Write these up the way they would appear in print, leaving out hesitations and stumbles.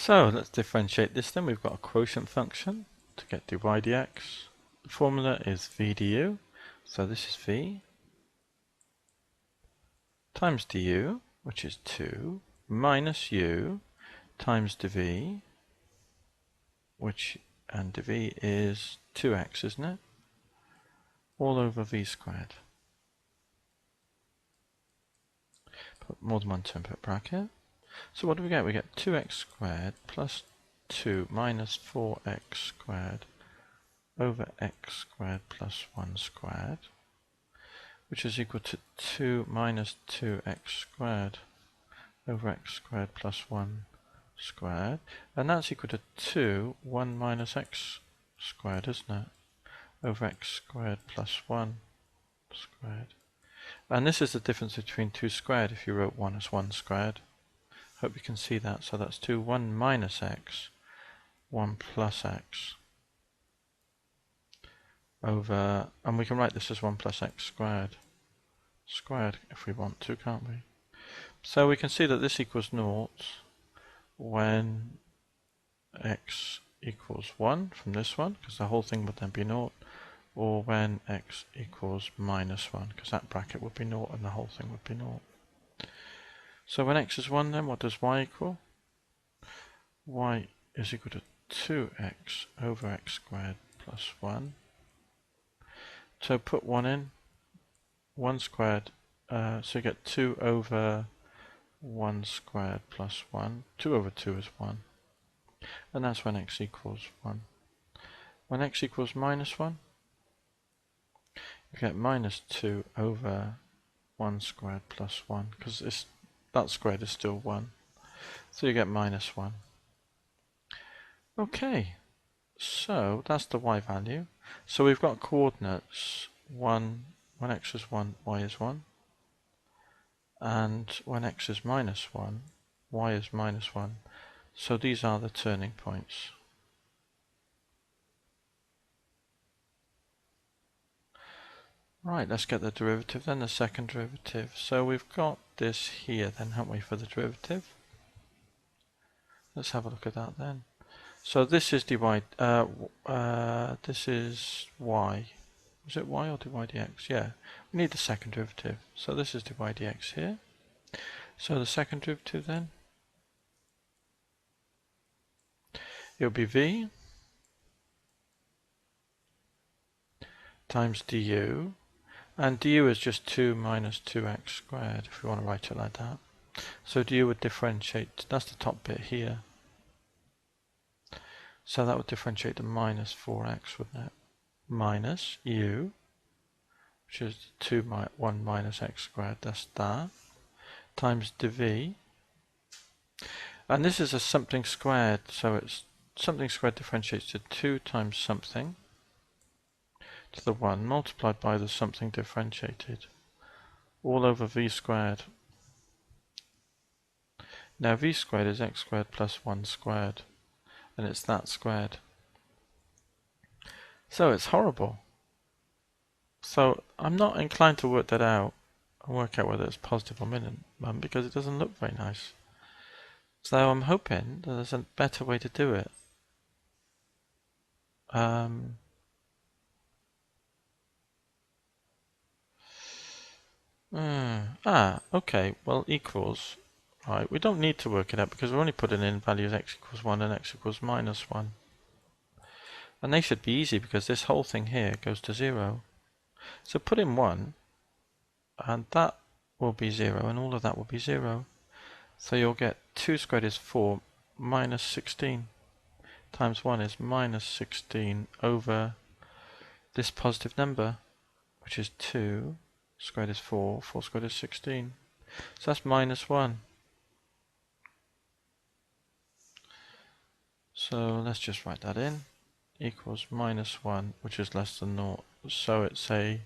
So let's differentiate this then. We've got a quotient function to get dy dx. The formula is v du, so this is v, times du, which is 2, minus u times dv, and dv is 2x, isn't it? All over v squared. Put more than one term per bracket. So what do we get? We get 2x squared plus 2 minus 4x squared over x squared plus 1 squared, which is equal to 2 minus 2x squared over x squared plus 1 squared, and that's equal to 2, 1 minus x squared, isn't it? Over x squared plus 1 squared. And this is the difference between 2 squared if you wrote 1 as 1 squared. Hope you can see that. So that's 2, 1 minus x, 1 plus x over, and we can write this as 1 plus x squared if we want to, can't we? So we can see that this equals 0 when x equals 1 from this one, because the whole thing would then be 0, or when x equals minus 1, because that bracket would be 0 and the whole thing would be 0. So when x is 1 then, what does y equal? Y is equal to 2x over x squared plus 1. So put 1 in, 1 squared, so you get 2 over 1 squared plus 1. 2 over 2 is 1. And that's when x equals 1. When x equals minus 1, you get minus 2 over 1 squared plus 1, because that squared is still 1. So you get minus 1. Okay, so that's the y value. So we've got coordinates 1, when x is 1, y is 1. And when x is minus 1, y is minus 1. So these are the turning points. Right, let's get the derivative then, the second derivative. So we've got this here then, haven't we, for the derivative? Let's have a look at that then. So this is this is y. Was it y or dy dx? Yeah, we need the second derivative. So this is dy dx here. So the second derivative then, it will be v times du, and du is just 2 minus 2x squared, if you want to write it like that. So du would differentiate, that's the top bit here. So that would differentiate to minus 4x, wouldn't it? Minus u, which is 1 minus x squared, that's that, times dv. And this is a something squared, so it's something squared differentiates to 2 times something to the 1 multiplied by the something differentiated, all over v squared. Now v squared is x squared plus 1 squared, and it's that squared. So it's horrible. So I'm not inclined to work that out and work out whether it's positive or minimum, because it doesn't look very nice. So I'm hoping that there's a better way to do it. Okay, well, equals. Right, we don't need to work it out because we're only putting in values x equals 1 and x equals minus 1. And they should be easy because this whole thing here goes to 0. So put in 1, and that will be 0, and all of that will be 0. So you'll get 2 squared is 4 minus 16 times 1 is minus 16 over this positive number, which is 2 squared is 4, 4 squared is 16. So that's minus 1. So let's just write that in. Equals minus 1, which is less than 0. So it's a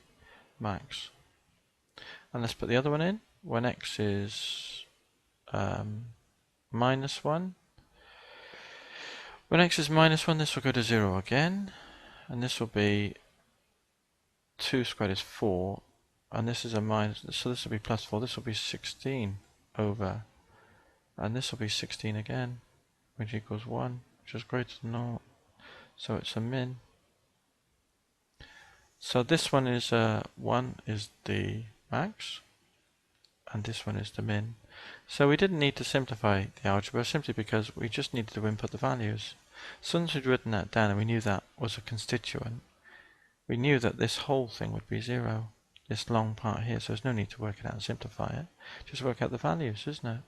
max. And let's put the other one in. When x is minus 1. When x is minus 1, this will go to 0 again. And this will be 2 squared is 4. And this is a minus, so this will be plus 4. This will be 16 over. And this will be 16 again. which equals 1, which is greater than 0. So it's a min. So this one is 1 is the max, and this one is the min. So we didn't need to simplify the algebra simply because we just needed to input the values. As soon as we'd written that down and we knew that was a constituent, we knew that this whole thing would be 0, this long part here, so there's no need to work it out and simplify it. Just work out the values, isn't it?